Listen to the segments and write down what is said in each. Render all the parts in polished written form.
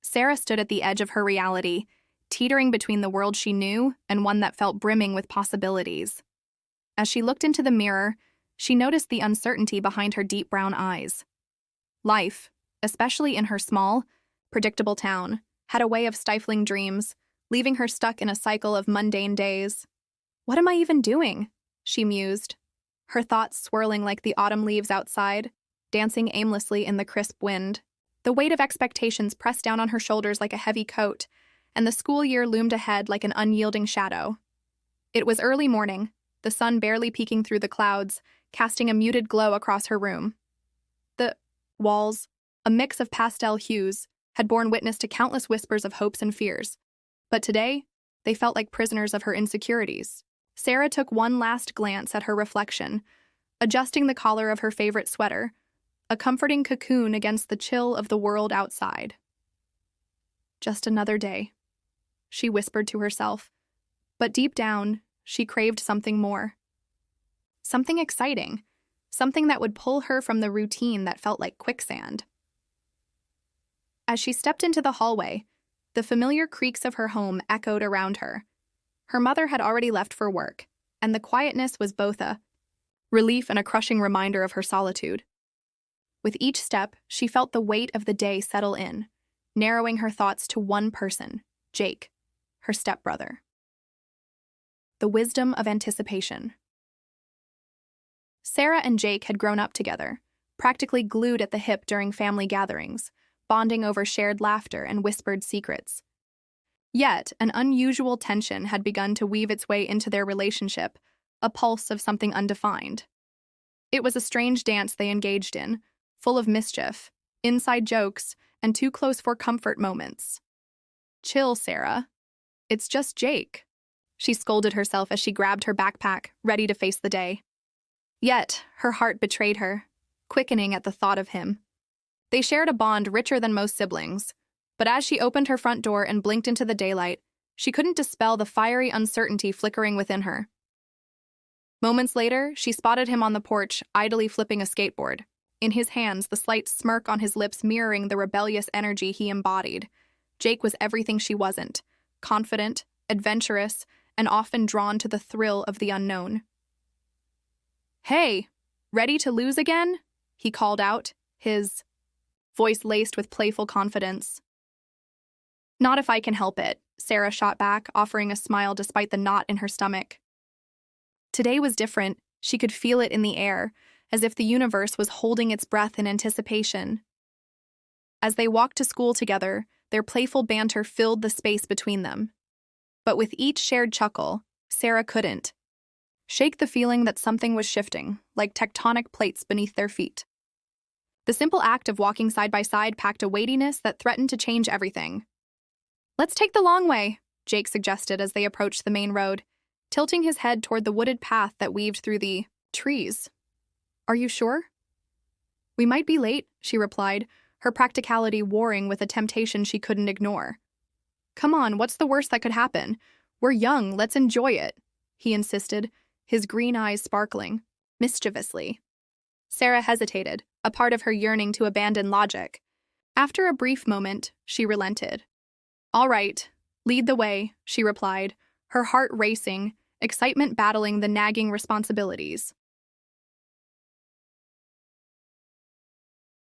Sarah stood at the edge of her reality, teetering between the world she knew and one that felt brimming with possibilities. As she looked into the mirror, she noticed the uncertainty behind her deep brown eyes. Life, especially in her small, predictable town, had a way of stifling dreams, leaving her stuck in a cycle of mundane days. "What am I even doing?" she mused, her thoughts swirling like the autumn leaves outside, dancing aimlessly in the crisp wind. The weight of expectations pressed down on her shoulders like a heavy coat, and the school year loomed ahead like an unyielding shadow. It was early morning, the sun barely peeking through the clouds, casting a muted glow across her room. The walls, a mix of pastel hues, had borne witness to countless whispers of hopes and fears. But today, they felt like prisoners of her insecurities. Sarah took one last glance at her reflection, adjusting the collar of her favorite sweater, a comforting cocoon against the chill of the world outside. Just another day, she whispered to herself, but deep down, she craved something more. Something exciting, something that would pull her from the routine that felt like quicksand. As she stepped into the hallway, the familiar creaks of her home echoed around her. Her mother had already left for work, and the quietness was both a relief and a crushing reminder of her solitude. With each step, she felt the weight of the day settle in, narrowing her thoughts to one person, Jake, her stepbrother. The wisdom of anticipation. Sarah and Jake had grown up together, practically glued at the hip during family gatherings, bonding over shared laughter and whispered secrets. Yet, an unusual tension had begun to weave its way into their relationship, a pulse of something undefined. It was a strange dance they engaged in, full of mischief, inside jokes, and too close for comfort moments. "Chill, Sarah. It's just Jake," she scolded herself as she grabbed her backpack, ready to face the day. Yet, her heart betrayed her, quickening at the thought of him. They shared a bond richer than most siblings, but as she opened her front door and blinked into the daylight, she couldn't dispel the fiery uncertainty flickering within her. Moments later, she spotted him on the porch, idly flipping a skateboard. In his hands, the slight smirk on his lips mirroring the rebellious energy he embodied. Jake was everything she wasn't: confident, adventurous, and often drawn to the thrill of the unknown. "Hey, ready to lose again?" he called out, his voice laced with playful confidence. "Not if I can help it," Sarah shot back, offering a smile despite the knot in her stomach. Today was different. She could feel it in the air, as if the universe was holding its breath in anticipation. As they walked to school together, their playful banter filled the space between them. But with each shared chuckle, Sarah couldn't shake the feeling that something was shifting, like tectonic plates beneath their feet. The simple act of walking side by side packed a weightiness that threatened to change everything. "Let's take the long way," Jake suggested as they approached the main road, tilting his head toward the wooded path that weaved through the trees. "Are you sure?" "We might be late," she replied, her practicality warring with a temptation she couldn't ignore. "Come on, what's the worst that could happen? We're young, let's enjoy it," he insisted, his green eyes sparkling mischievously. Sarah hesitated, a part of her yearning to abandon logic. After a brief moment, she relented. "All right, lead the way," she replied, her heart racing, excitement battling the nagging responsibilities.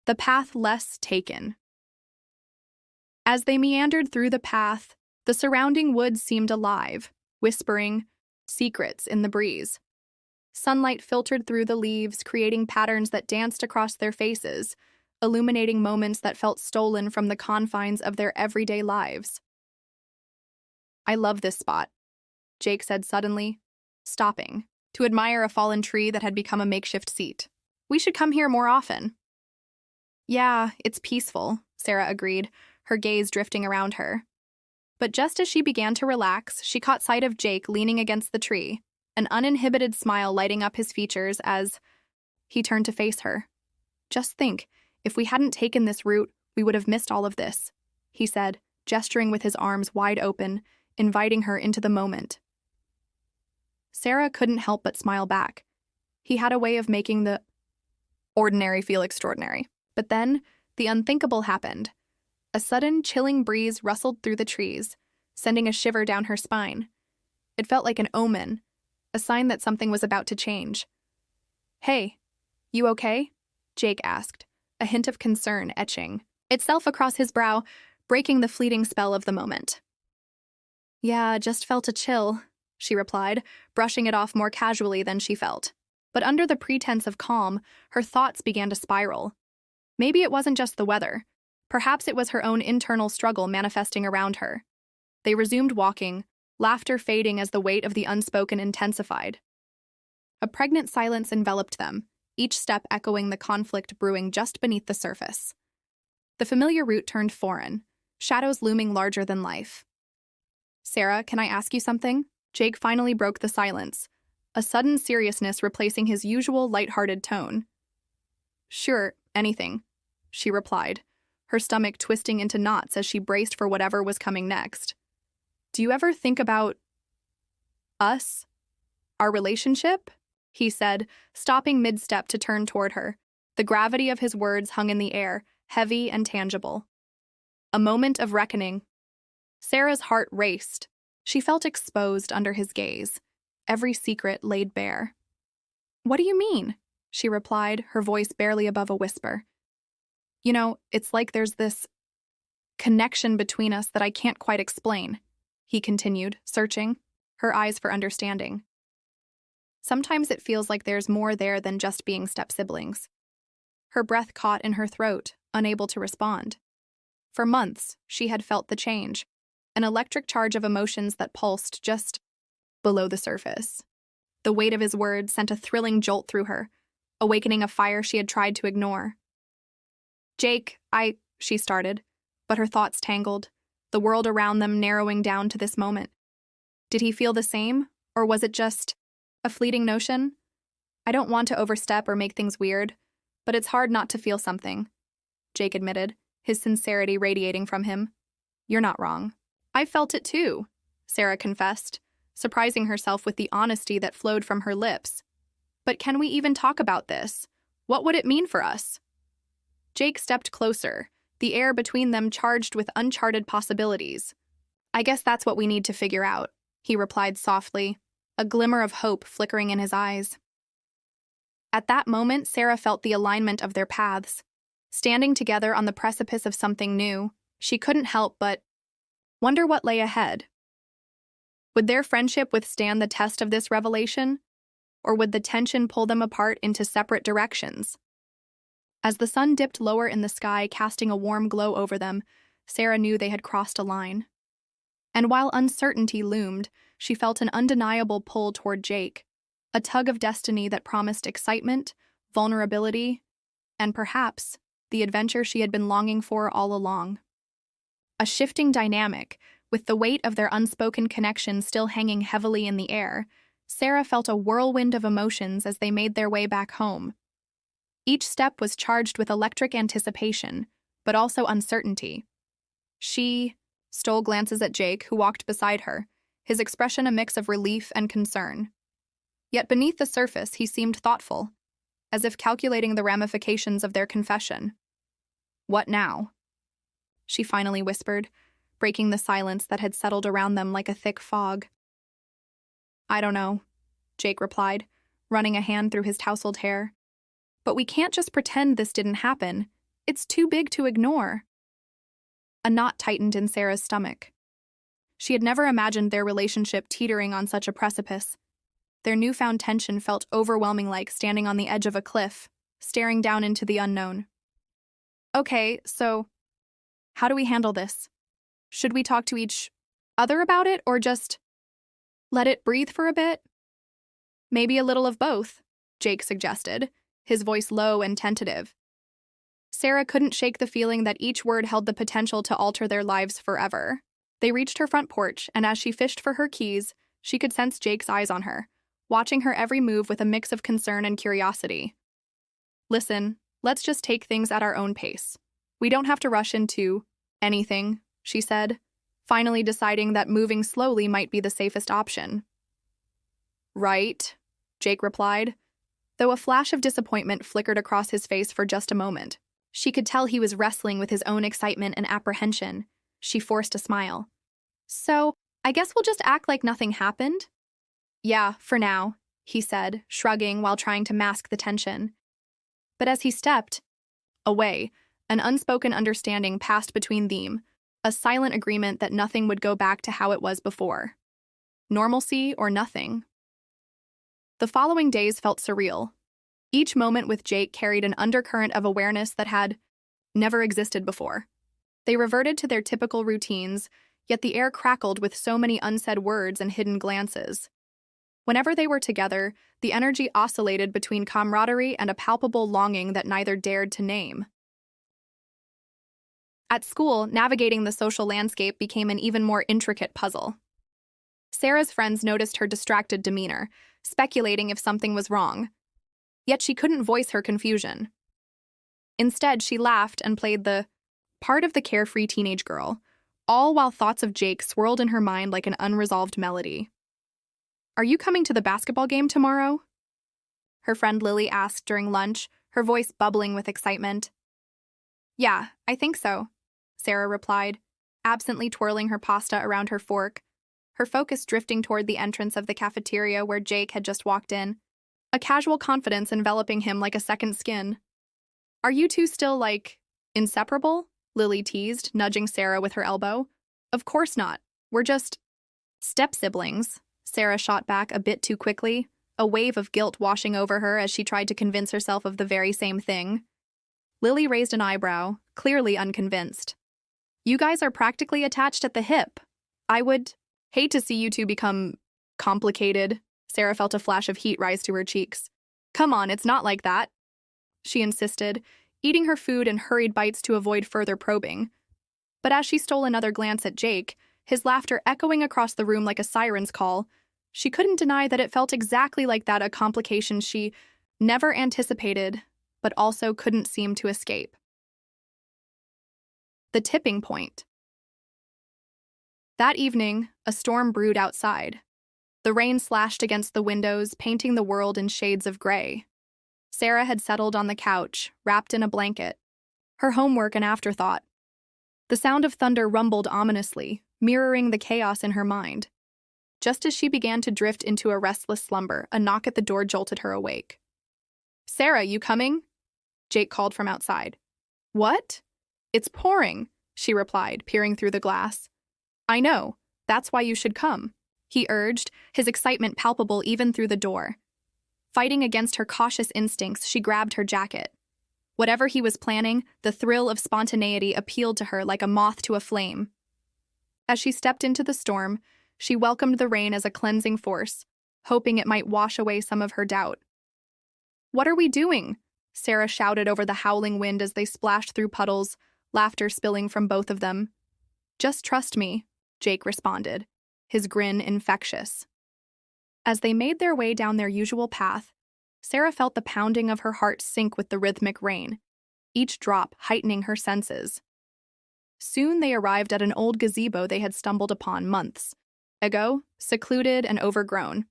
The path less taken. As they meandered through the path, the surrounding woods seemed alive, whispering secrets in the breeze. Sunlight filtered through the leaves, creating patterns that danced across their faces, illuminating moments that felt stolen from the confines of their everyday lives. "I love this spot," Jake said suddenly, stopping, to admire a fallen tree that had become a makeshift seat. "We should come here more often." "Yeah, it's peaceful," Sarah agreed, her gaze drifting around her. But just as she began to relax, she caught sight of Jake leaning against the tree, an uninhibited smile lighting up his features as he turned to face her. "Just think, if we hadn't taken this route, we would have missed all of this," he said, gesturing with his arms wide open, inviting her into the moment. Sarah couldn't help but smile back. He had a way of making the ordinary feel extraordinary. But then, the unthinkable happened. A sudden, chilling breeze rustled through the trees, sending a shiver down her spine. It felt like an omen, a sign that something was about to change. "Hey, you okay?" Jake asked, a hint of concern etching itself across his brow, breaking the fleeting spell of the moment. "Yeah, just felt a chill," she replied, brushing it off more casually than she felt. But under the pretense of calm, her thoughts began to spiral. Maybe it wasn't just the weather. Perhaps it was her own internal struggle manifesting around her. They resumed walking, laughter fading as the weight of the unspoken intensified. A pregnant silence enveloped them, each step echoing the conflict brewing just beneath the surface. The familiar route turned foreign, shadows looming larger than life. "Sarah, can I ask you something?" Jake finally broke the silence, a sudden seriousness replacing his usual lighthearted tone. "Sure, anything," she replied, her stomach twisting into knots as she braced for whatever was coming next. "Do you ever think about us? Our relationship?" he said, stopping mid-step to turn toward her. The gravity of his words hung in the air, heavy and tangible. A moment of reckoning. Sarah's heart raced. She felt exposed under his gaze, every secret laid bare. "What do you mean?" she replied, her voice barely above a whisper. "You know, it's like there's this connection between us that I can't quite explain," he continued, searching, her eyes for understanding. "Sometimes it feels like there's more there than just being step-siblings." Her breath caught in her throat, unable to respond. For months, she had felt the change, an electric charge of emotions that pulsed just below the surface. The weight of his words sent a thrilling jolt through her, awakening a fire she had tried to ignore. "Jake, she started, but her thoughts tangled, the world around them narrowing down to this moment. Did he feel the same, or was it just a fleeting notion? "I don't want to overstep or make things weird, but it's hard not to feel something," Jake admitted, his sincerity radiating from him. "You're not wrong. I felt it too," Sarah confessed, surprising herself with the honesty that flowed from her lips. "But can we even talk about this? What would it mean for us?" Jake stepped closer, the air between them charged with uncharted possibilities. "I guess that's what we need to figure out," he replied softly, a glimmer of hope flickering in his eyes. At that moment, Sarah felt the alignment of their paths. Standing together on the precipice of something new, she couldn't help but wonder what lay ahead. Would their friendship withstand the test of this revelation? Or would the tension pull them apart into separate directions? As the sun dipped lower in the sky, casting a warm glow over them, Sarah knew they had crossed a line. And while uncertainty loomed, she felt an undeniable pull toward Jake, a tug of destiny that promised excitement, vulnerability, and perhaps the adventure she had been longing for all along. A shifting dynamic, with the weight of their unspoken connection still hanging heavily in the air, Sarah felt a whirlwind of emotions as they made their way back home. Each step was charged with electric anticipation, but also uncertainty. She stole glances at Jake, who walked beside her, his expression a mix of relief and concern. Yet beneath the surface, he seemed thoughtful, as if calculating the ramifications of their confession. "What now?" she finally whispered, breaking the silence that had settled around them like a thick fog. "I don't know," Jake replied, running a hand through his tousled hair. "But we can't just pretend this didn't happen. It's too big to ignore." A knot tightened in Sarah's stomach. She had never imagined their relationship teetering on such a precipice. Their newfound tension felt overwhelming, like standing on the edge of a cliff, staring down into the unknown. "Okay, so how do we handle this? Should we talk to each other about it, or just let it breathe for a bit?" "Maybe a little of both," Jake suggested, his voice low and tentative. Sarah couldn't shake the feeling that each word held the potential to alter their lives forever. They reached her front porch, and as she fished for her keys, she could sense Jake's eyes on her, watching her every move with a mix of concern and curiosity. "Listen, let's just take things at our own pace. We don't have to rush into anything," she said, finally deciding that moving slowly might be the safest option. "Right," Jake replied, though a flash of disappointment flickered across his face for just a moment. She could tell he was wrestling with his own excitement and apprehension. She forced a smile. So, I guess we'll just act like nothing happened? Yeah, for now, he said, shrugging while trying to mask the tension. But as he stepped away, an unspoken understanding passed between them, a silent agreement that nothing would go back to how it was before. Normalcy or nothing. The following days felt surreal. Each moment with Jake carried an undercurrent of awareness that had never existed before. They reverted to their typical routines, yet the air crackled with so many unsaid words and hidden glances. Whenever they were together, the energy oscillated between camaraderie and a palpable longing that neither dared to name. At school, navigating the social landscape became an even more intricate puzzle. Sarah's friends noticed her distracted demeanor, speculating if something was wrong. Yet she couldn't voice her confusion. Instead, she laughed and played the part of the carefree teenage girl, all while thoughts of Jake swirled in her mind like an unresolved melody. Are you coming to the basketball game tomorrow? Her friend Lily asked during lunch, her voice bubbling with excitement. Yeah, I think so, Sarah replied, absently twirling her pasta around her fork, her focus drifting toward the entrance of the cafeteria where Jake had just walked in, a casual confidence enveloping him like a second skin. Are you two still, inseparable? Lily teased, nudging Sarah with her elbow. Of course not. We're just step-siblings, Sarah shot back a bit too quickly, a wave of guilt washing over her as she tried to convince herself of the very same thing. Lily raised an eyebrow, clearly unconvinced. You guys are practically attached at the hip. I would hate to see you two become complicated. Sarah felt a flash of heat rise to her cheeks. Come on, it's not like that, she insisted, eating her food in hurried bites to avoid further probing. But as she stole another glance at Jake, his laughter echoing across the room like a siren's call, she couldn't deny that it felt exactly like that, a complication she never anticipated, but also couldn't seem to escape. The tipping point. That evening, a storm brewed outside. The rain slashed against the windows, painting the world in shades of gray. Sarah had settled on the couch, wrapped in a blanket, her homework an afterthought. The sound of thunder rumbled ominously, mirroring the chaos in her mind. Just as she began to drift into a restless slumber, a knock at the door jolted her awake. Sarah, you coming? Jake called from outside. What? It's pouring, she replied, peering through the glass. I know. That's why you should come, he urged, his excitement palpable even through the door. Fighting against her cautious instincts, she grabbed her jacket. Whatever he was planning, the thrill of spontaneity appealed to her like a moth to a flame. As she stepped into the storm, she welcomed the rain as a cleansing force, hoping it might wash away some of her doubt. What are we doing? Sarah shouted over the howling wind as they splashed through puddles, laughter spilling from both of them. Just trust me, Jake responded, his grin infectious. As they made their way down their usual path, Sarah felt the pounding of her heart sink with the rhythmic rain, each drop heightening her senses. Soon they arrived at an old gazebo they had stumbled upon months ago, secluded and overgrown.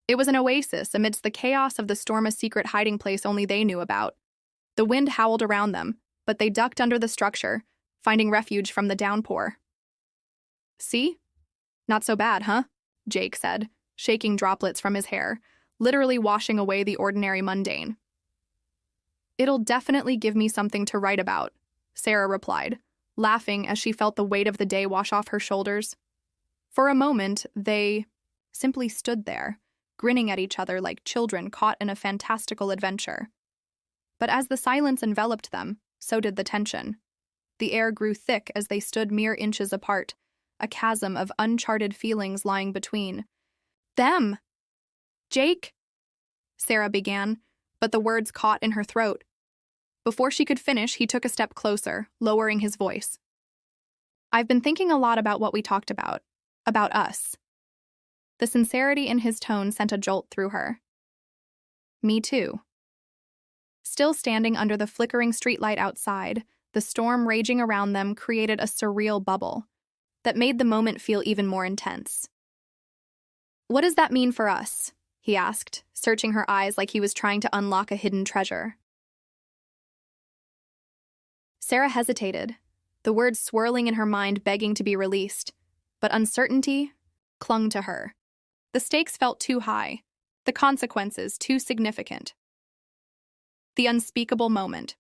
It was an oasis amidst the chaos of the storm, a secret hiding place only they knew about. The wind howled around them, but they ducked under the structure, finding refuge from the downpour. See? Not so bad, huh? Jake said, shaking droplets from his hair, literally washing away the ordinary mundane. It'll definitely give me something to write about, Sarah replied, laughing as she felt the weight of the day wash off her shoulders. For a moment, they simply stood there, grinning at each other like children caught in a fantastical adventure. But as the silence enveloped them, so did the tension. The air grew thick as they stood mere inches apart, a chasm of uncharted feelings lying between. Them! Jake! Sarah began, but the words caught in her throat. Before she could finish, he took a step closer, lowering his voice. I've been thinking a lot about what we talked about us. The sincerity in his tone sent a jolt through her. Me too. Still standing under the flickering streetlight outside, the storm raging around them created a surreal bubble that made the moment feel even more intense. What does that mean for us? He asked, searching her eyes like he was trying to unlock a hidden treasure. Sarah hesitated, the words swirling in her mind begging to be released, but uncertainty clung to her. The stakes felt too high, the consequences too significant. The unspeakable moment.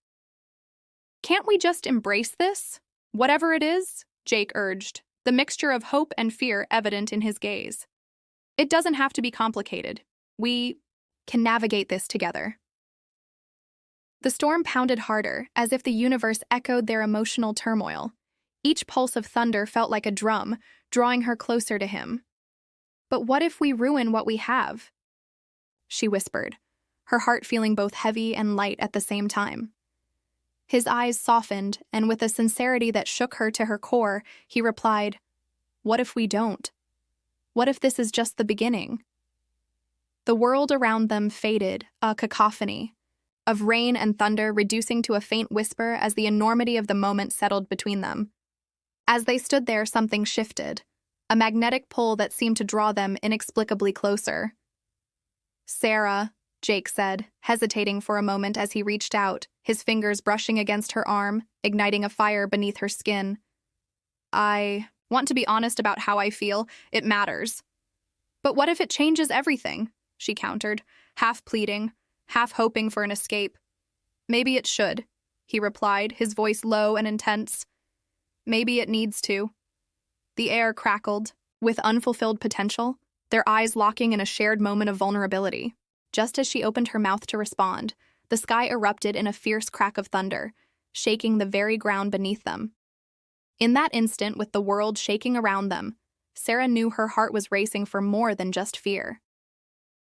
"Can't we just embrace this? Whatever it is?" Jake urged, the mixture of hope and fear evident in his gaze. "It doesn't have to be complicated. We can navigate this together." The storm pounded harder, as if the universe echoed their emotional turmoil. Each pulse of thunder felt like a drum, drawing her closer to him. "But what if we ruin what we have?" she whispered, her heart feeling both heavy and light at the same time. His eyes softened, and with a sincerity that shook her to her core, he replied, "What if we don't? What if this is just the beginning?" The world around them faded, a cacophony of rain and thunder reducing to a faint whisper as the enormity of the moment settled between them. As they stood there, something shifted, a magnetic pull that seemed to draw them inexplicably closer. "Sarah," Jake said, hesitating for a moment as he reached out, his fingers brushing against her arm, igniting a fire beneath her skin. "I want to be honest about how I feel. It matters." "But what if it changes everything?" she countered, half pleading, half hoping for an escape. "Maybe it should," he replied, his voice low and intense. "Maybe it needs to." The air crackled, with unfulfilled potential, their eyes locking in a shared moment of vulnerability. Just as she opened her mouth to respond, the sky erupted in a fierce crack of thunder, shaking the very ground beneath them. In that instant, with the world shaking around them, Sarah knew her heart was racing for more than just fear.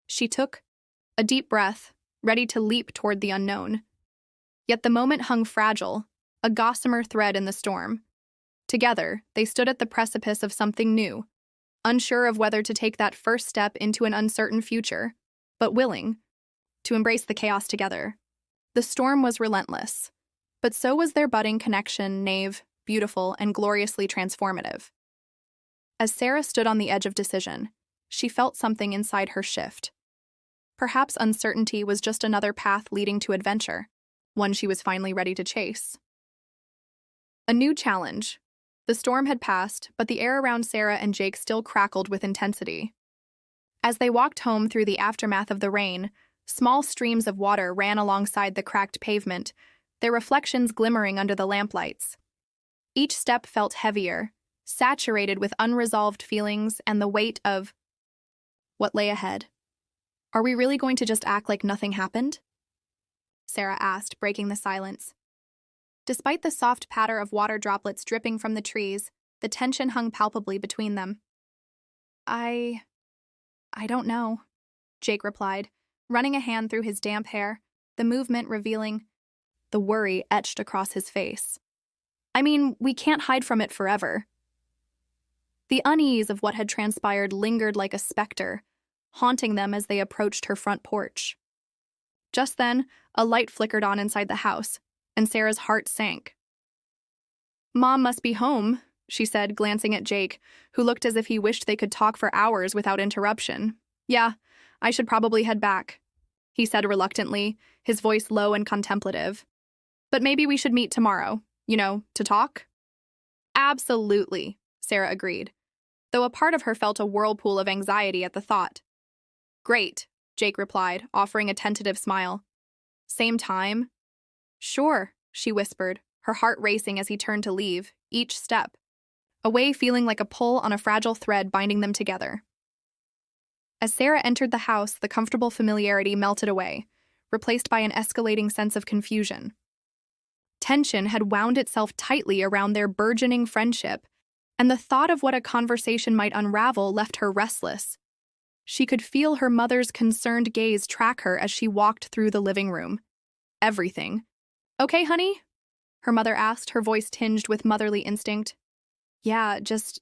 She took a deep breath, ready to leap toward the unknown. Yet the moment hung fragile, a gossamer thread in the storm. Together, they stood at the precipice of something new, unsure of whether to take that first step into an uncertain future, but willing to embrace the chaos together. The storm was relentless, but so was their budding connection, naive, beautiful, and gloriously transformative. As Sarah stood on the edge of decision, she felt something inside her shift. Perhaps uncertainty was just another path leading to adventure, one she was finally ready to chase. A new challenge. The storm had passed, but the air around Sarah and Jake still crackled with intensity. As they walked home through the aftermath of the rain, small streams of water ran alongside the cracked pavement, their reflections glimmering under the lamplights. Each step felt heavier, saturated with unresolved feelings and the weight of what lay ahead. "Are we really going to just act like nothing happened?" Sarah asked, breaking the silence. Despite the soft patter of water droplets dripping from the trees, the tension hung palpably between them. I don't know," Jake replied, running a hand through his damp hair, the movement revealing the worry etched across his face. "I mean, we can't hide from it forever." The unease of what had transpired lingered like a specter, haunting them as they approached her front porch. Just then, a light flickered on inside the house, and Sarah's heart sank. "Mom must be home," she said, glancing at Jake, who looked as if he wished they could talk for hours without interruption. "Yeah, I should probably head back," he said reluctantly, his voice low and contemplative. "But maybe we should meet tomorrow, to talk?" "Absolutely," Sarah agreed, though a part of her felt a whirlpool of anxiety at the thought. "Great," Jake replied, offering a tentative smile. "Same time?" "Sure," she whispered, her heart racing as he turned to leave, each step away feeling like a pull on a fragile thread binding them together. As Sarah entered the house, the comfortable familiarity melted away, replaced by an escalating sense of confusion. Tension had wound itself tightly around their burgeoning friendship, and the thought of what a conversation might unravel left her restless. She could feel her mother's concerned gaze track her as she walked through the living room. Everything. "Okay, honey?" her mother asked, her voice tinged with motherly instinct. "Yeah, just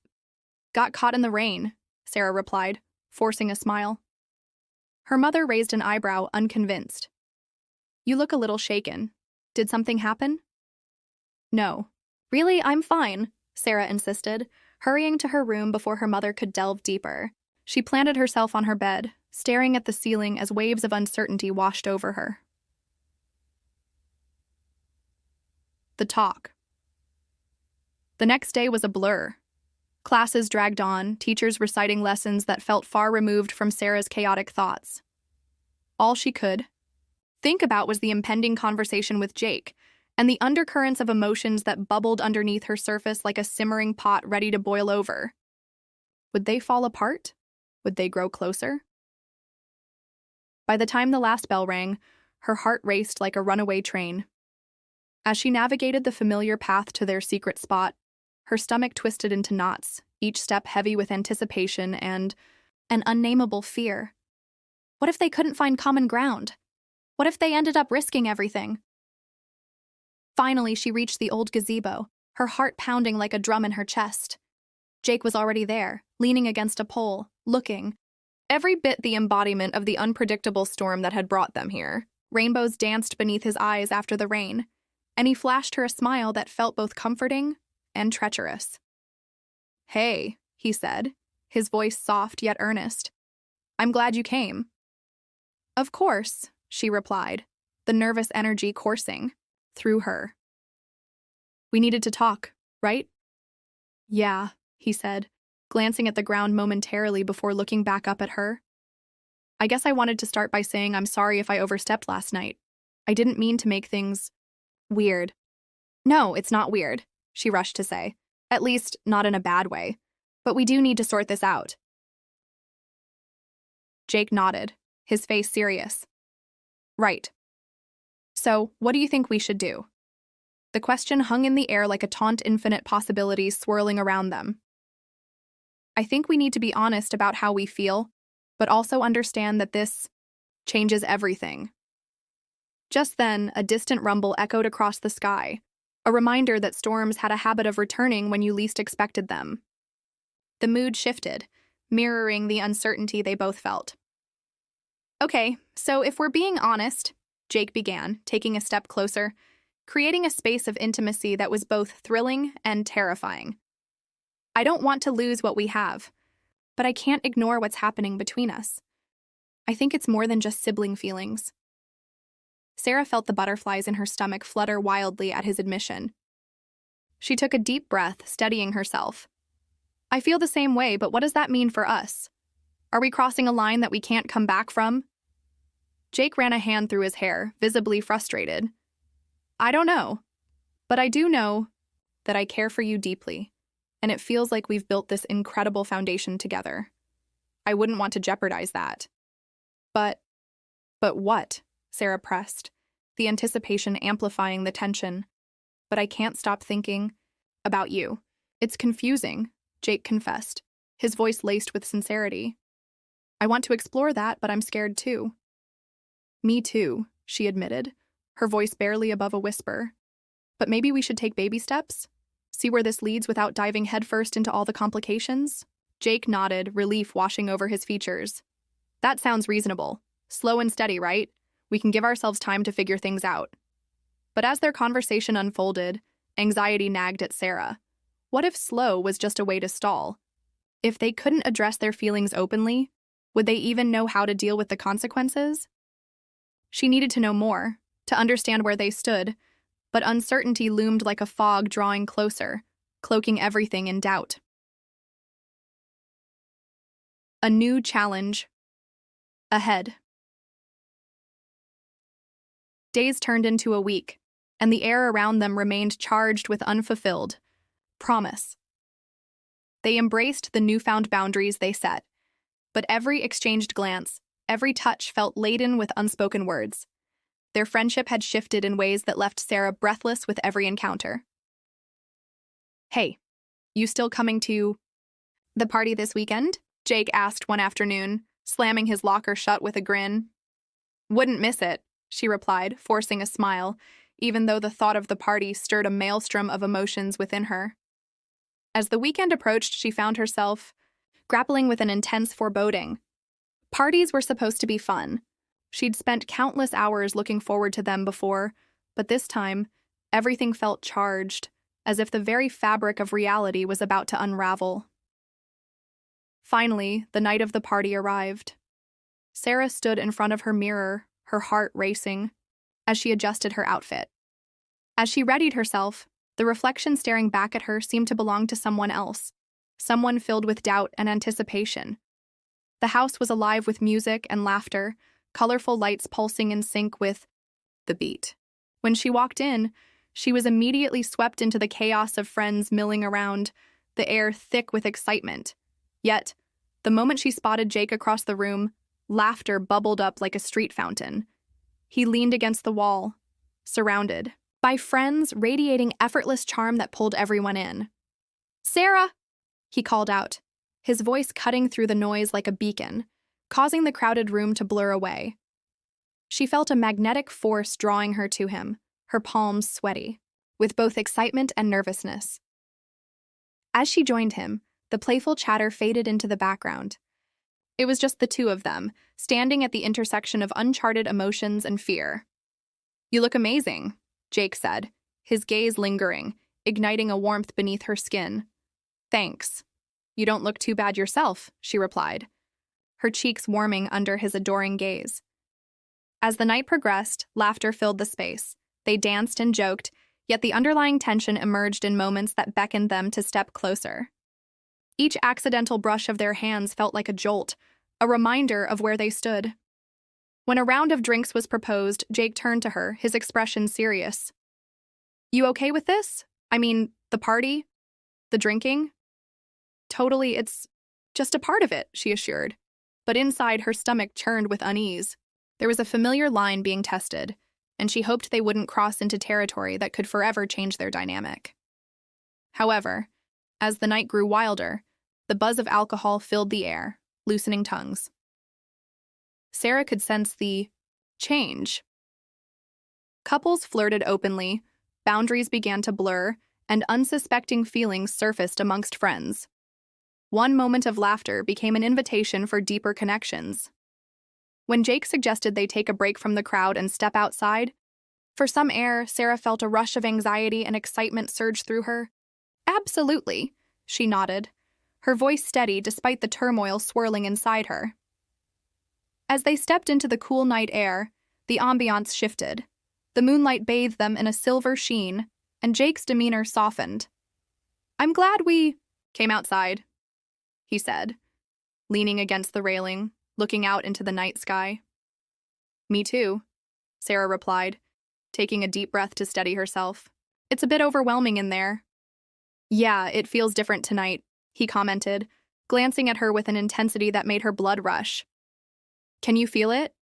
got caught in the rain," Sarah replied, forcing a smile. Her mother raised an eyebrow, unconvinced. "You look a little shaken. Did something happen?" "No." "Really, I'm fine," Sarah insisted, hurrying to her room before her mother could delve deeper. She planted herself on her bed, staring at the ceiling as waves of uncertainty washed over her. The talk. The next day was a blur. Classes dragged on, teachers reciting lessons that felt far removed from Sarah's chaotic thoughts. All she could think about was the impending conversation with Jake, and the undercurrents of emotions that bubbled underneath her surface like a simmering pot ready to boil over. Would they fall apart? Would they grow closer? By the time the last bell rang, her heart raced like a runaway train. As she navigated the familiar path to their secret spot, her stomach twisted into knots, each step heavy with anticipation and an unnameable fear. What if they couldn't find common ground? What if they ended up risking everything? Finally, she reached the old gazebo, her heart pounding like a drum in her chest. Jake was already there, leaning against a pole, looking, every bit the embodiment of the unpredictable storm that had brought them here. Rainbows danced beneath his eyes after the rain, and he flashed her a smile that felt both comforting and treacherous. "Hey," he said, his voice soft yet earnest. "I'm glad you came." "Of course," she replied, the nervous energy coursing through her. "We needed to talk, right?" "Yeah," he said, glancing at the ground momentarily before looking back up at her. "I guess I wanted to start by saying I'm sorry if I overstepped last night. I didn't mean to make things weird." "No, it's not weird," she rushed to say. "At least, not in a bad way. But we do need to sort this out." Jake nodded, his face serious. "Right. So, what do you think we should do?" The question hung in the air like a taunt, infinite possibilities swirling around them. "I think we need to be honest about how we feel, but also understand that this changes everything." Just then, a distant rumble echoed across the sky, a reminder that storms had a habit of returning when you least expected them. The mood shifted, mirroring the uncertainty they both felt. "Okay, so if we're being honest," Jake began, taking a step closer, creating a space of intimacy that was both thrilling and terrifying. "I don't want to lose what we have, but I can't ignore what's happening between us. I think it's more than just sibling feelings." Sarah felt the butterflies in her stomach flutter wildly at his admission. She took a deep breath, steadying herself. "I feel the same way, but what does that mean for us? Are we crossing a line that we can't come back from?" Jake ran a hand through his hair, visibly frustrated. "I don't know, but I do know that I care for you deeply, and it feels like we've built this incredible foundation together. I wouldn't want to jeopardize that." But what?" Sarah pressed, the anticipation amplifying the tension. "But I can't stop thinking about you." "It's confusing," Jake confessed, his voice laced with sincerity. "I want to explore that, but I'm scared too." "Me too," she admitted, her voice barely above a whisper. "But maybe we should take baby steps? See where this leads without diving headfirst into all the complications?" Jake nodded, relief washing over his features. "That sounds reasonable. Slow and steady, right? We can give ourselves time to figure things out." But as their conversation unfolded, anxiety nagged at Sarah. What if slow was just a way to stall? If they couldn't address their feelings openly, would they even know how to deal with the consequences? She needed to know more, to understand where they stood, but uncertainty loomed like a fog drawing closer, cloaking everything in doubt. A new challenge ahead. Days turned into a week, and the air around them remained charged with unfulfilled promise. They embraced the newfound boundaries they set, but every exchanged glance, every touch felt laden with unspoken words. Their friendship had shifted in ways that left Sarah breathless with every encounter. "Hey, you still coming to the party this weekend?" Jake asked one afternoon, slamming his locker shut with a grin. "Wouldn't miss it," she replied, forcing a smile, even though the thought of the party stirred a maelstrom of emotions within her. As the weekend approached, she found herself grappling with an intense foreboding. Parties were supposed to be fun. She'd spent countless hours looking forward to them before, but this time, everything felt charged, as if the very fabric of reality was about to unravel. Finally, the night of the party arrived. Sarah stood in front of her mirror, her heart racing, as she adjusted her outfit. As she readied herself, the reflection staring back at her seemed to belong to someone else, someone filled with doubt and anticipation. The house was alive with music and laughter, colorful lights pulsing in sync with the beat. When she walked in, she was immediately swept into the chaos of friends milling around, the air thick with excitement. Yet, the moment she spotted Jake across the room, laughter bubbled up like a street fountain. He leaned against the wall, surrounded by friends radiating effortless charm that pulled everyone in. "Sarah!" he called out, his voice cutting through the noise like a beacon, causing the crowded room to blur away. She felt a magnetic force drawing her to him, her palms sweaty, with both excitement and nervousness. As she joined him, the playful chatter faded into the background. It was just the two of them, standing at the intersection of uncharted emotions and fear. "You look amazing," Jake said, his gaze lingering, igniting a warmth beneath her skin. "Thanks. You don't look too bad yourself," she replied, her cheeks warming under his adoring gaze. As the night progressed, laughter filled the space. They danced and joked, yet the underlying tension emerged in moments that beckoned them to step closer. Each accidental brush of their hands felt like a jolt, a reminder of where they stood. When a round of drinks was proposed, Jake turned to her, his expression serious. "You okay with this? I mean, the party? The drinking?" "Totally, it's just a part of it," she assured. But inside, her stomach churned with unease. There was a familiar line being tested, and she hoped they wouldn't cross into territory that could forever change their dynamic. However, as the night grew wilder, the buzz of alcohol filled the air, loosening tongues. Sarah could sense the change. Couples flirted openly, boundaries began to blur, and unsuspecting feelings surfaced amongst friends. One moment of laughter became an invitation for deeper connections. When Jake suggested they take a break from the crowd and step outside, for some air, Sarah felt a rush of anxiety and excitement surge through her. "Absolutely," she nodded, her voice steady despite the turmoil swirling inside her. As they stepped into the cool night air, the ambiance shifted. The moonlight bathed them in a silver sheen, and Jake's demeanor softened. "I'm glad we came outside," he said, leaning against the railing, looking out into the night sky. "Me too," Sarah replied, taking a deep breath to steady herself. "It's a bit overwhelming in there." "Yeah, it feels different tonight," he commented, glancing at her with an intensity that made her blood rush. "Can you feel it?"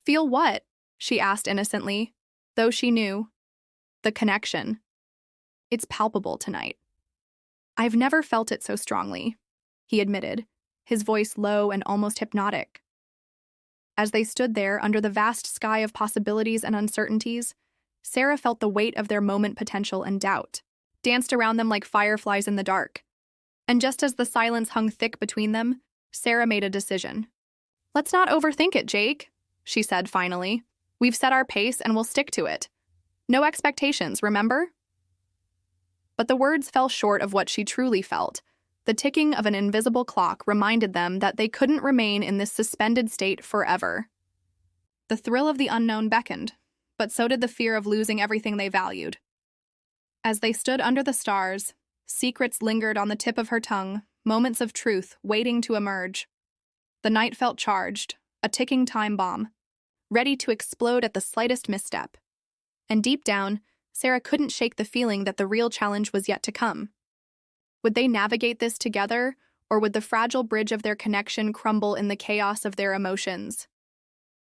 "Feel what?" she asked innocently, though she knew. "The connection. It's palpable tonight." "I've never felt it so strongly," he admitted, his voice low and almost hypnotic. As they stood there under the vast sky of possibilities and uncertainties, Sarah felt the weight of their moment potential and doubt, danced around them like fireflies in the dark. And just as the silence hung thick between them, Sarah made a decision. "Let's not overthink it, Jake," she said finally. "We've set our pace and we'll stick to it. No expectations, remember?" But the words fell short of what she truly felt. The ticking of an invisible clock reminded them that they couldn't remain in this suspended state forever. The thrill of the unknown beckoned, but so did the fear of losing everything they valued. As they stood under the stars, secrets lingered on the tip of her tongue, moments of truth waiting to emerge. The night felt charged, a ticking time bomb, ready to explode at the slightest misstep. And deep down, Sarah couldn't shake the feeling that the real challenge was yet to come. Would they navigate this together, or would the fragile bridge of their connection crumble in the chaos of their emotions?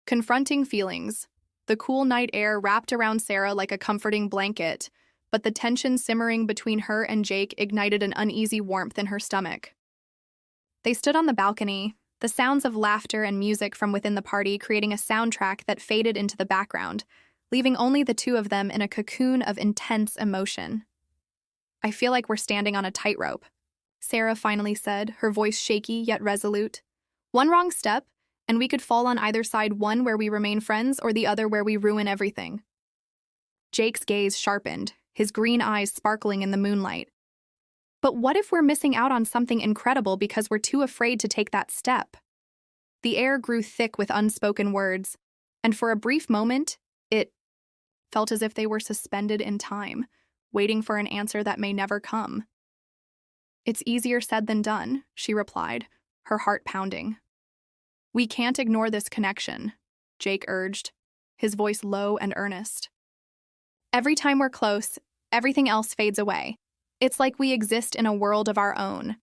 Confronting feelings, the cool night air wrapped around Sarah like a comforting blanket, but the tension simmering between her and Jake ignited an uneasy warmth in her stomach. They stood on the balcony, the sounds of laughter and music from within the party creating a soundtrack that faded into the background, leaving only the two of them in a cocoon of intense emotion. "I feel like we're standing on a tightrope," Sarah finally said, her voice shaky yet resolute. "One wrong step, and we could fall on either side, one where we remain friends or the other where we ruin everything." Jake's gaze sharpened, his green eyes sparkling in the moonlight. "But what if we're missing out on something incredible because we're too afraid to take that step?" The air grew thick with unspoken words, and for a brief moment, it felt as if they were suspended in time, waiting for an answer that may never come. "It's easier said than done," she replied, her heart pounding. "We can't ignore this connection," Jake urged, his voice low and earnest. "Every time we're close, everything else fades away. It's like we exist in a world of our own."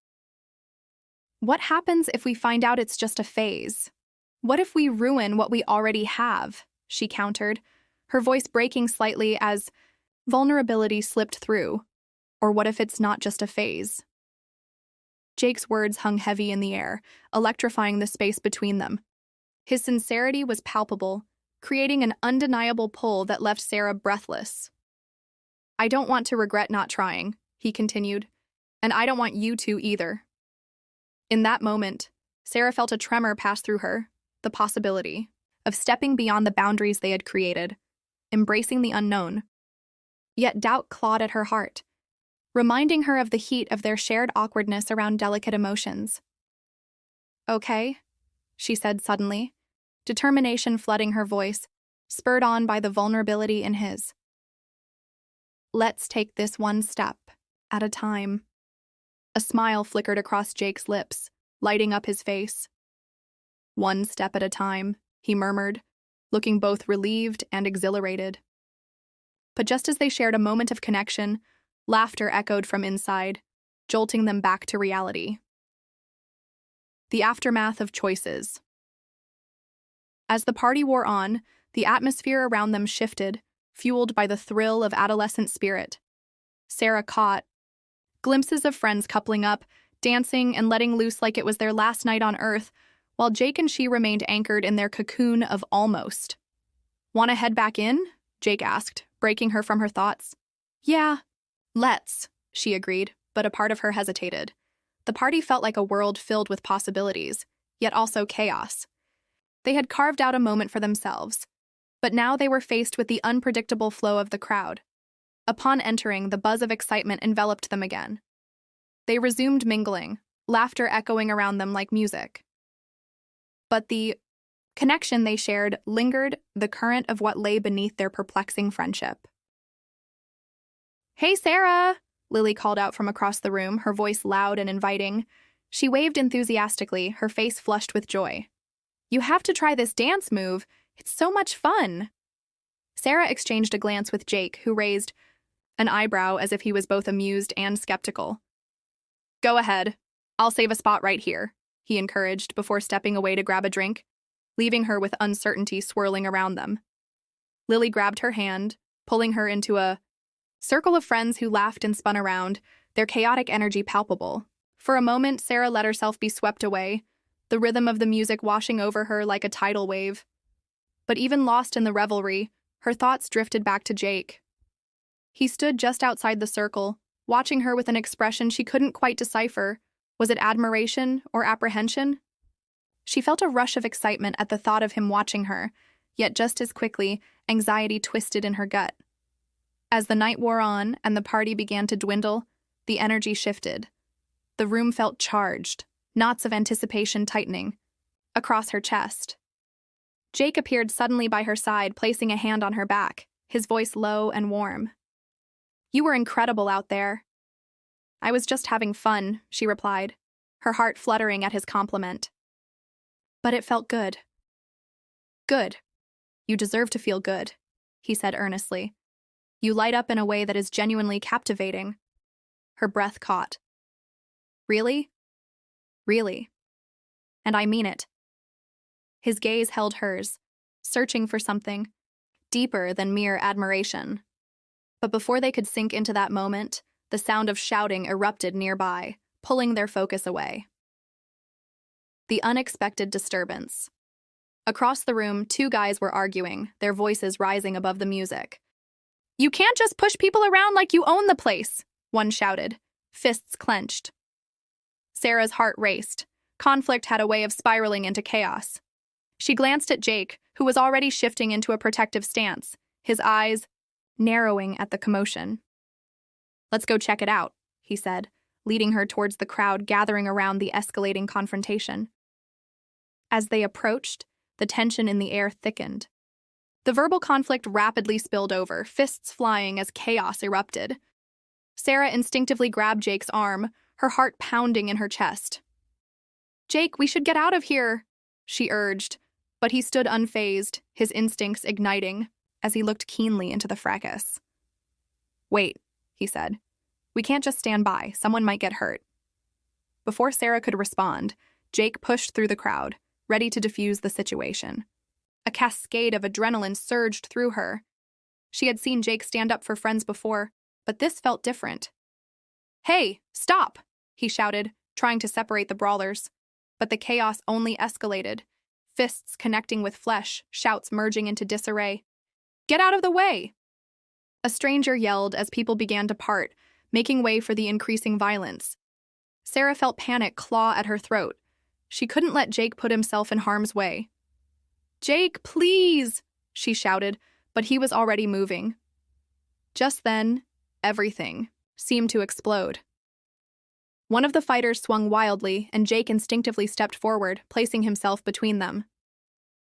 "What happens if we find out it's just a phase? What if we ruin what we already have?" she countered, her voice breaking slightly as vulnerability slipped through. "Or what if it's not just a phase?" Jake's words hung heavy in the air, electrifying the space between them. His sincerity was palpable, creating an undeniable pull that left Sarah breathless. "I don't want to regret not trying," he continued, "and I don't want you to either." In that moment, Sarah felt a tremor pass through her, the possibility of stepping beyond the boundaries they had created, embracing the unknown. Yet doubt clawed at her heart, reminding her of the heat of their shared awkwardness around delicate emotions. "Okay," she said suddenly, determination flooding her voice, spurred on by the vulnerability in his. "Let's take this one step at a time." A smile flickered across Jake's lips, lighting up his face. "One step at a time," he murmured, looking both relieved and exhilarated. But just as they shared a moment of connection, laughter echoed from inside, jolting them back to reality. The aftermath of choices. As the party wore on, the atmosphere around them shifted, fueled by the thrill of adolescent spirit. Sarah caught glimpses of friends coupling up, dancing and letting loose like it was their last night on Earth, while Jake and she remained anchored in their cocoon of almost. "Want to head back in?" Jake asked, breaking her from her thoughts. "Yeah, let's," she agreed, but a part of her hesitated. The party felt like a world filled with possibilities, yet also chaos. They had carved out a moment for themselves, but now they were faced with the unpredictable flow of the crowd. Upon entering, the buzz of excitement enveloped them again. They resumed mingling, laughter echoing around them like music. But the connection they shared lingered, the current of what lay beneath their perplexing friendship. "Hey, Sarah!" Lily called out from across the room, her voice loud and inviting. She waved enthusiastically, her face flushed with joy. "You have to try this dance move. It's so much fun." Sarah exchanged a glance with Jake, who raised an eyebrow as if he was both amused and skeptical. "Go ahead. I'll save a spot right here," he encouraged before stepping away to grab a drink, leaving her with uncertainty swirling around them. Lily grabbed her hand, pulling her into a circle of friends who laughed and spun around, their chaotic energy palpable. For a moment, Sarah let herself be swept away, the rhythm of the music washing over her like a tidal wave. But even lost in the revelry, her thoughts drifted back to Jake. He stood just outside the circle, watching her with an expression she couldn't quite decipher. Was it admiration or apprehension? She felt a rush of excitement at the thought of him watching her, yet just as quickly, anxiety twisted in her gut. As the night wore on and the party began to dwindle, the energy shifted. The room felt charged, knots of anticipation tightening across her chest. Jake appeared suddenly by her side, placing a hand on her back, his voice low and warm. "You were incredible out there." "I was just having fun," she replied, her heart fluttering at his compliment. "But it felt good." "Good. You deserve to feel good," he said earnestly. "You light up in a way that is genuinely captivating." Her breath caught. "Really? Really. And I mean it." His gaze held hers, searching for something deeper than mere admiration. But before they could sink into that moment, the sound of shouting erupted nearby, pulling their focus away. The unexpected disturbance. Across the room, two guys were arguing, their voices rising above the music. "You can't just push people around like you own the place," one shouted, fists clenched. Sarah's heart raced. Conflict had a way of spiraling into chaos. She glanced at Jake, who was already shifting into a protective stance, his eyes narrowing at the commotion. "Let's go check it out," he said, leading her towards the crowd gathering around the escalating confrontation. As they approached, the tension in the air thickened. The verbal conflict rapidly spilled over, fists flying as chaos erupted. Sarah instinctively grabbed Jake's arm, her heart pounding in her chest. "Jake, we should get out of here," she urged, but he stood unfazed, his instincts igniting, as he looked keenly into the fracas. "Wait," he said. "We can't just stand by. Someone might get hurt." Before Sarah could respond, Jake pushed through the crowd, ready to defuse the situation. A cascade of adrenaline surged through her. She had seen Jake stand up for friends before, but this felt different. "Hey, stop!" he shouted, trying to separate the brawlers. But the chaos only escalated, fists connecting with flesh, shouts merging into disarray. "Get out of the way!" A stranger yelled as people began to part, making way for the increasing violence. Sarah felt panic claw at her throat. She couldn't let Jake put himself in harm's way. "Jake, please!" she shouted, but he was already moving. Just then, everything seemed to explode. One of the fighters swung wildly, and Jake instinctively stepped forward, placing himself between them.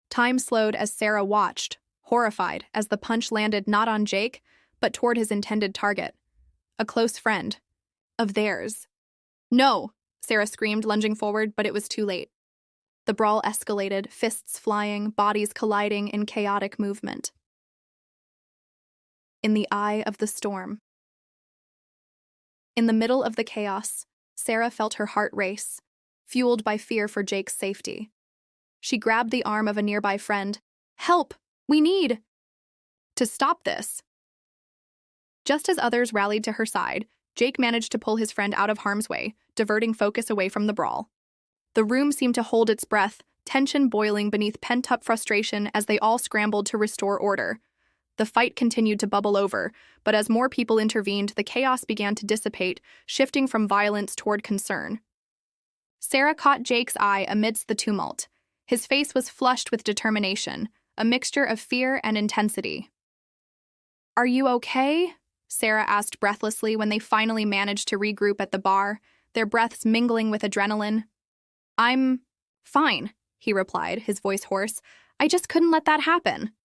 Time slowed as Sarah watched, horrified, as the punch landed not on Jake, but toward his intended target, a close friend of theirs. "No!" Sarah screamed, lunging forward, but it was too late. The brawl escalated, fists flying, bodies colliding in chaotic movement. In the eye of the storm. In the middle of the chaos, Sarah felt her heart race, fueled by fear for Jake's safety. She grabbed the arm of a nearby friend. "Help! We need to stop this!" Just as others rallied to her side, Jake managed to pull his friend out of harm's way, diverting focus away from the brawl. The room seemed to hold its breath, tension boiling beneath pent-up frustration as they all scrambled to restore order. The fight continued to bubble over, but as more people intervened, the chaos began to dissipate, shifting from violence toward concern. Sarah caught Jake's eye amidst the tumult. His face was flushed with determination, a mixture of fear and intensity. "Are you okay?" Sarah asked breathlessly when they finally managed to regroup at the bar, their breaths mingling with adrenaline. "I'm fine," he replied, his voice hoarse. "I just couldn't let that happen."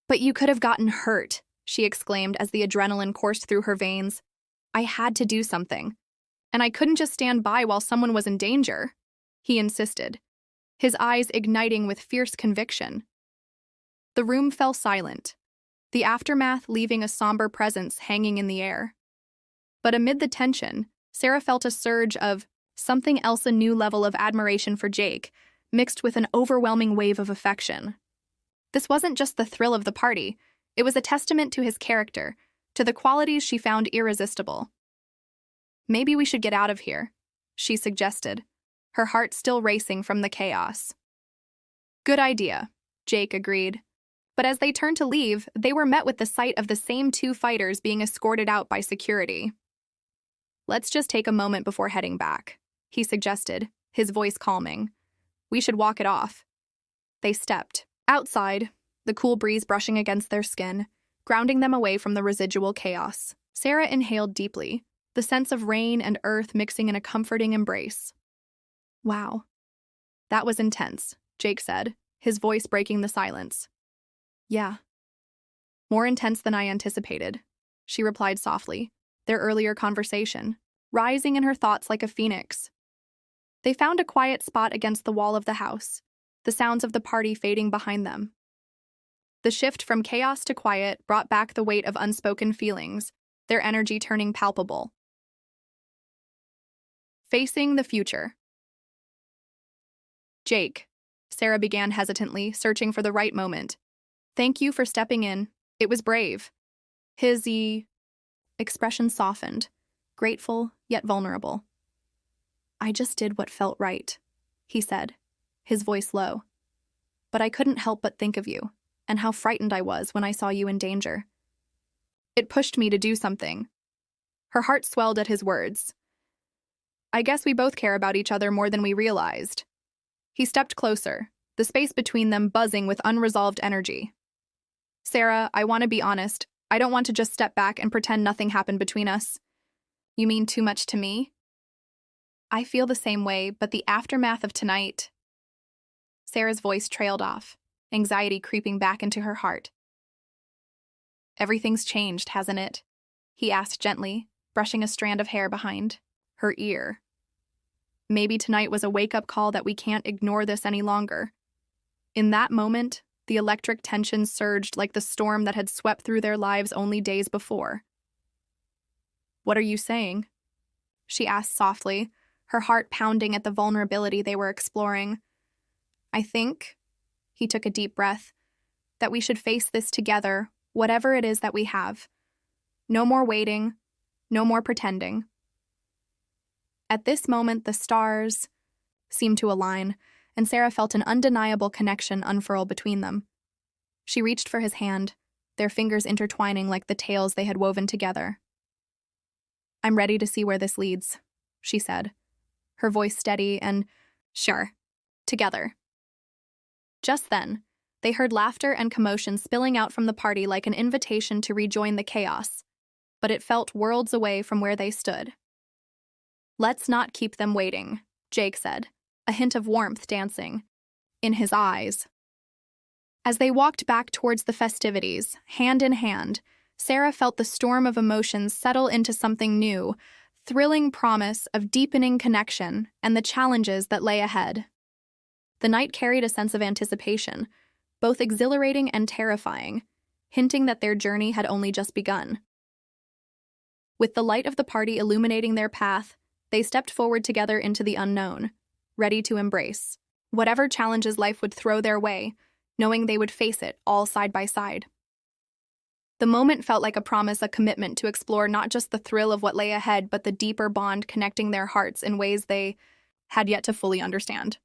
"But you could have gotten hurt," she exclaimed as the adrenaline coursed through her veins. "I had to do something. And I couldn't just stand by while someone was in danger," he insisted, his eyes igniting with fierce conviction. The room fell silent, the aftermath leaving a somber presence hanging in the air. But amid the tension, Sarah felt a surge of something else, a new level of admiration for Jake, mixed with an overwhelming wave of affection. This wasn't just the thrill of the party, it was a testament to his character, to the qualities she found irresistible. "Maybe we should get out of here," she suggested, her heart still racing from the chaos. "Good idea," Jake agreed. But as they turned to leave, they were met with the sight of the same two fighters being escorted out by security. "Let's just take a moment before heading back," he suggested, his voice calming. "We should walk it off." They stepped outside, the cool breeze brushing against their skin, grounding them away from the residual chaos. Sarah inhaled deeply, the sense of rain and earth mixing in a comforting embrace. "Wow. That was intense," Jake said, his voice breaking the silence. "Yeah. More intense than I anticipated," she replied softly, their earlier conversation, rising in her thoughts like a phoenix. They found a quiet spot against the wall of the house, the sounds of the party fading behind them. The shift from chaos to quiet brought back the weight of unspoken feelings, their energy turning palpable. Facing the future. "Jake," Sarah began hesitantly, searching for the right moment. "Thank you for stepping in. It was brave." His expression softened, grateful yet vulnerable. "I just did what felt right," he said, his voice low. "But I couldn't help but think of you, and how frightened I was when I saw you in danger. It pushed me to do something." Her heart swelled at his words. "I guess we both care about each other more than we realized." He stepped closer, the space between them buzzing with unresolved energy. "Sarah, I want to be honest. I don't want to just step back and pretend nothing happened between us." "You mean too much to me?" "I feel the same way, but the aftermath of tonight..." Sarah's voice trailed off, anxiety creeping back into her heart. "Everything's changed, hasn't it?" he asked gently, brushing a strand of hair behind her ear. "Maybe tonight was a wake-up call that we can't ignore this any longer." In that moment, the electric tension surged like the storm that had swept through their lives only days before. "What are you saying?" she asked softly, her heart pounding at the vulnerability they were exploring. "I think," he took a deep breath, "that we should face this together, whatever it is that we have. No more waiting, no more pretending." At this moment, the stars seemed to align, and Sarah felt an undeniable connection unfurl between them. She reached for his hand, their fingers intertwining like the tales they had woven together. "I'm ready to see where this leads," she said, her voice steady and, "Sure, together." Just then, they heard laughter and commotion spilling out from the party like an invitation to rejoin the chaos, but it felt worlds away from where they stood. "Let's not keep them waiting," Jake said, a hint of warmth dancing in his eyes. As they walked back towards the festivities, hand in hand, Sarah felt the storm of emotions settle into something new, thrilling promise of deepening connection and the challenges that lay ahead. The night carried a sense of anticipation, both exhilarating and terrifying, hinting that their journey had only just begun. With the light of the party illuminating their path, they stepped forward together into the unknown, ready to embrace whatever challenges life would throw their way, knowing they would face it all side by side. The moment felt like a promise, a commitment to explore not just the thrill of what lay ahead, but the deeper bond connecting their hearts in ways they had yet to fully understand.